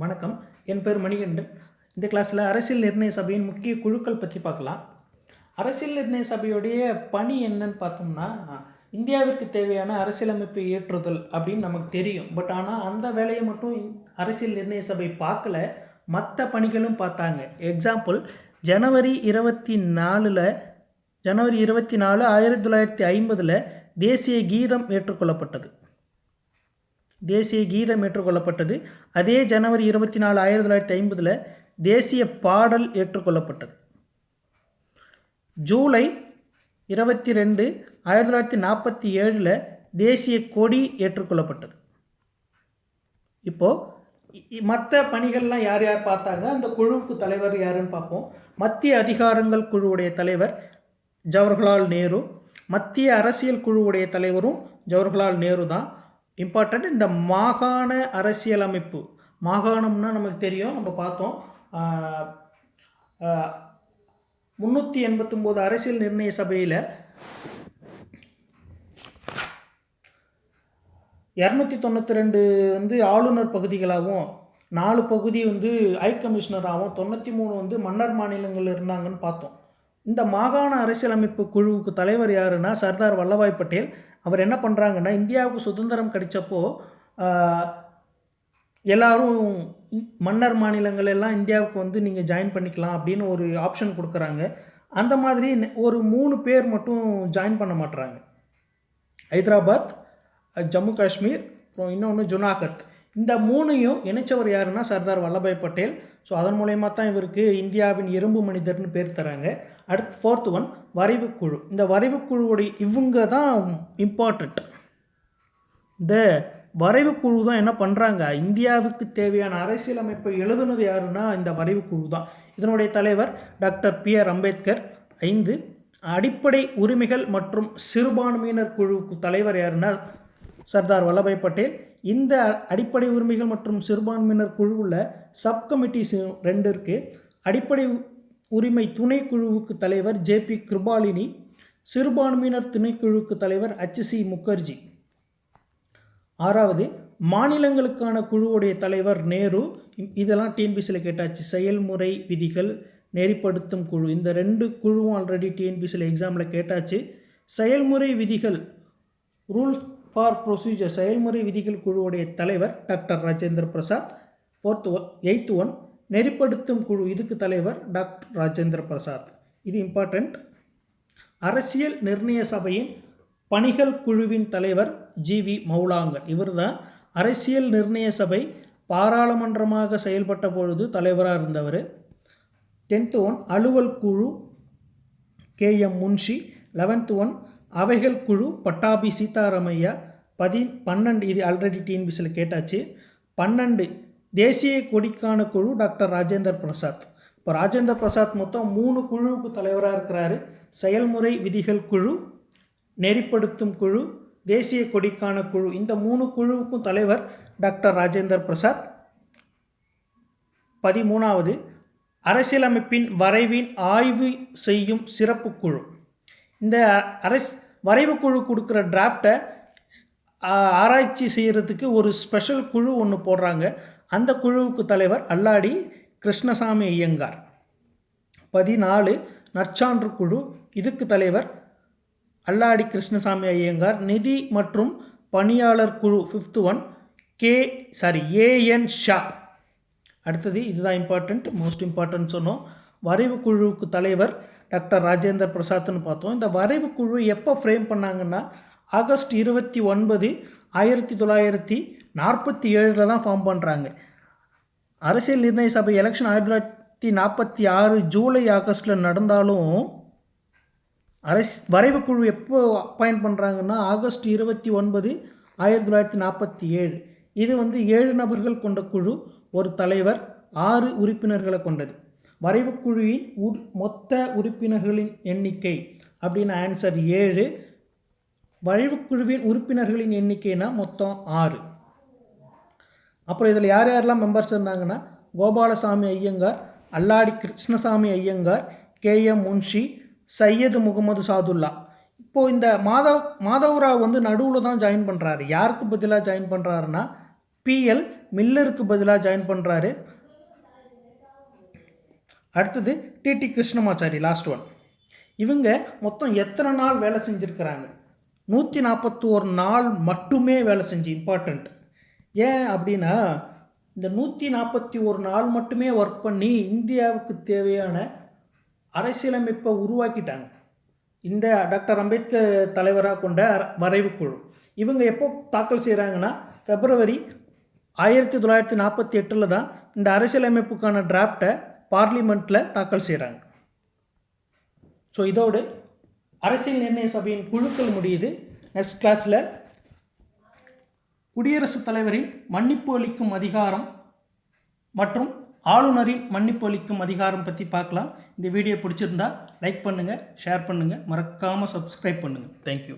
வணக்கம். என் பேர் மணிகண்டன். இந்த கிளாஸில் அரசியல் நிர்ணய சபையின் முக்கிய குழுக்கள் பற்றி பார்க்கலாம். அரசியல் நிர்ணய சபையுடைய பணி என்னன்னு பார்த்தோம்னா, இந்தியாவிற்கு தேவையான அரசியலமைப்பை இயற்றுதல் அப்படின்னு நமக்கு தெரியும். பட் ஆனால் அந்த வேலையை மட்டும் அரசியல் நிர்ணய சபை பார்க்கல, மற்ற பணிகளும் பார்த்தாங்க. எக்ஸாம்பிள், ஜனவரி 24 1950 தேசிய கீதம் ஏற்றுக்கொள்ளப்பட்டது. அதே ஜனவரி 24 1950 தேசிய பாடல் ஏற்றுக்கொள்ளப்பட்டது. ஜூலை 22 1947 தேசிய கொடி ஏற்றுக்கொள்ளப்பட்டது. இப்போது மற்ற பணிகள்லாம் யார் யார் பார்த்தாங்க, அந்த குழுவுக்கு தலைவர் யாருன்னு பார்ப்போம். மத்திய அதிகாரங்கள் குழுவுடைய தலைவர் ஜவஹர்லால் நேரு. மத்திய அரசியல் குழுவுடைய தலைவரும் ஜவஹர்லால் நேரு தான். இம்பார்ட்டண்ட். இந்த மாகாண அரசியலமைப்பு, மாகாணம்னா நமக்கு தெரியும், நம்ம பார்த்தோம். 389 அரசியல் நிர்ணய சபையில் 292 ஆளுநர் பகுதிகளாகவும், 4 பகுதி ஹை கமிஷனராகவும், 93 மன்னர் மாநிலங்கள் இருந்தாங்கன்னு பார்த்தோம். இந்த மாகாண அரசியலமைப்பு குழுவுக்கு தலைவர் யாருன்னா சர்தார் வல்லபாய் பட்டேல். அவர் என்ன பண்ணுறாங்கன்னா, இந்தியாவுக்கு சுதந்திரம் கிடைச்சப்போ எல்லாரும் மன்னர் மாநிலங்கள் எல்லாம் இந்தியாவுக்கு நீங்கள் ஜாயின் பண்ணிக்கலாம் அப்படின்னு ஒரு ஆப்ஷன் கொடுக்குறாங்க. அந்த மாதிரி ஒரு 3 பேர் மட்டும் ஜாயின் பண்ண மாட்டுறாங்க. ஹைதராபாத், ஜம்மு காஷ்மீர், அப்புறம் இன்னொன்று ஜுனாகத். இந்த 3ஐயும் இணைச்சவர் யாருன்னா சர்தார் வல்லபாய் பட்டேல். ஸோ அதன் மூலயமா தான் இவருக்கு இந்தியாவின் இரும்பு மனிதர்னு பேர் தராங்க. அடுத்து 4th வரைவுக்குழு. இந்த வரைவுக்குழுவுடைய இவங்க தான் இம்பார்ட்டண்ட். இந்த வரைவுக்குழு தான் என்ன பண்ணுறாங்க, இந்தியாவுக்கு தேவையான அரசியலமைப்பை எழுதுனது யாருன்னா இந்த வரைவுக்குழு தான். இதனுடைய தலைவர் டாக்டர் பி.ஆர். அம்பேத்கர். 5 அடிப்படை உரிமைகள் மற்றும் சிறுபான்மையினர் குழுவுக்கு தலைவர் யாருன்னா சர்தார் வல்லபாய் பட்டேல். இந்த அடிப்படை உரிமைகள் மற்றும் சிறுபான்மையினர் குழுவில் சப்கமிட்டிஸ் 2 இருக்குது. அடிப்படை உரிமை துணைக்குழுவுக்கு தலைவர் ஜே.பி. கிருபாலினி. சிறுபான்மையினர் துணைக்குழுவுக்கு தலைவர் H.C. முகர்ஜி. 6வது மாநிலங்களுக்கான குழுவுடைய தலைவர் நேரு. இதெல்லாம் டிஎன்பிசியில் கேட்டாச்சு. செயல்முறை விதிகள் நெறிப்படுத்தும் குழு, இந்த 2 குழுவும் ஆல்ரெடி டிஎன்பிசியில் எக்ஸாமில் கேட்டாச்சு. செயல்முறை விதிகள், ரூல்ஸ் ஃபார் ப்ரொசீஜர், செயல்முறை விதிகள் குழுவுடைய தலைவர் டாக்டர் ராஜேந்திர பிரசாத். 8th நெறிப்படுத்தும் குழு, இதுக்கு தலைவர் டாக்டர் ராஜேந்திர பிரசாத். இது இம்பார்ட்டண்ட். அரசியல் நிர்ணய சபையின் பணிகள் குழுவின் தலைவர் ஜி.வி. மௌலாங்கர். இவர் தான் அரசியல் நிர்ணய சபை பாராளுமன்றமாக செயல்பட்ட பொழுது தலைவராக இருந்தவர். 10th அலுவல் குழு K.M. முன்ஷி. 11th அவைகள் குழு பட்டாபி சீதாராமையா. 12 இது ஆல்ரெடி டிஎன்பிசியில் கேட்டாச்சு. 12 தேசிய கொடிக்கான குழு டாக்டர் ராஜேந்திர பிரசாத். இப்போ ராஜேந்திர பிரசாத் மொத்தம் 3 குழுவுக்கு தலைவராக இருக்கிறாரு. செயல்முறை விதிகள் குழு, நெறிப்படுத்தும் குழு, தேசிய கொடிக்கான குழு, இந்த 3 குழுவுக்கும் தலைவர் டாக்டர் ராஜேந்திர பிரசாத். 13வது அரசியலமைப்பின் வரைவின் ஆய்வு செய்யும் சிறப்பு குழு. இந்த வரைவு குழு கொடுக்குற டிராஃப்டை ஆராய்ச்சி செய்கிறதுக்கு ஒரு ஸ்பெஷல் குழு ஒன்று போடுறாங்க. அந்த குழுவுக்கு தலைவர் அல்லாடி கிருஷ்ணசாமி ஐயங்கார். 14 நற்சான்று குழு, இதுக்கு தலைவர் அல்லாடி கிருஷ்ணசாமி ஐயங்கார். நிதி மற்றும் பணியாளர் குழு 5th A.N. ஷா. அடுத்தது இதுதான் இம்பார்ட்டண்ட், மோஸ்ட் இம்பார்ட்டன்ட் சொன்னோம். வரைவு குழுவுக்கு தலைவர் டாக்டர் ராஜேந்திர பிரசாத்னு பார்த்தோம். இந்த வரைவு குழு எப்போ ஃப்ரேம் பண்ணாங்கன்னா ஆகஸ்ட் 29 1947 தான் ஃபார்ம் பண்ணுறாங்க. அரசியல் நிர்ணய சபை எலெக்ஷன் 1946 ஜூலை ஆகஸ்டில் நடந்தாலும் வரைவு குழு எப்போ அப்பாயிண்ட் பண்ணுறாங்கன்னா ஆகஸ்ட் 29 1947. இது 7 நபர்கள் கொண்ட குழு, ஒரு தலைவர், 6 உறுப்பினர்களை கொண்டது. வரைவுக்குழுவின் மொத்த உறுப்பினர்களின் எண்ணிக்கை அப்படின்னு ஆன்சர் 7. வரைவுக்குழுவின் உறுப்பினர்களின் எண்ணிக்கைனா மொத்தம் 6. அப்புறம் இதில் யார் யாரெல்லாம் மெம்பர்ஸ் இருந்தாங்கன்னா கோபாலசாமி ஐயங்கார், அல்லாடி கிருஷ்ணசாமி ஐயங்கார், K.M. முன்ஷி, சையது முகமது சாதுல்லா. இப்போது இந்த மாதவராவ் நடுவில் தான் ஜாயின் பண்ணுறாரு. யாருக்கு பதிலாக ஜாயின் பண்ணுறாருன்னா P.L. மில்லருக்கு பதிலாக ஜாயின் பண்ணுறாரு. அடுத்தது டிடி கிருஷ்ணமாச்சாரி, லாஸ்ட் ஒன். இவங்க மொத்தம் எத்தனை நாள் வேலை செஞ்சுருக்கிறாங்க? 141 நாள் மட்டுமே வேலை செஞ்சு. இம்பார்ட்டண்ட். ஏன் அப்படின்னா இந்த 141 நாள் மட்டுமே ஒர்க் பண்ணி இந்தியாவுக்கு தேவையான அரசியலமைப்பை உருவாக்கிட்டாங்க. இந்த டாக்டர் அம்பேத்கர் தலைவராக கொண்ட வரைவு குழு இவங்க எப்போ தாக்கல் செய்கிறாங்கன்னா February 1948 தான் இந்த அரசியலமைப்புக்கான டிராஃப்டை பார்லிமெண்ட்டில் தாக்கல் செய்கிறாங்க. ஸோ இதோடு அரசியல் நிர்ணய சபையின் குழுக்கள் முடியுது. நெக்ஸ்ட் கிளாஸில் குடியரசுத் தலைவரின் மன்னிப்பு அளிக்கும் அதிகாரம் மற்றும் ஆளுநரின் மன்னிப்பு அளிக்கும் அதிகாரம் பற்றி பார்க்கலாம். இந்த வீடியோ பிடிச்சிருந்தா லைக் பண்ணுங்கள், ஷேர் பண்ணுங்கள், மறக்காமல் சப்ஸ்கிரைப் பண்ணுங்கள். தேங்க்யூ.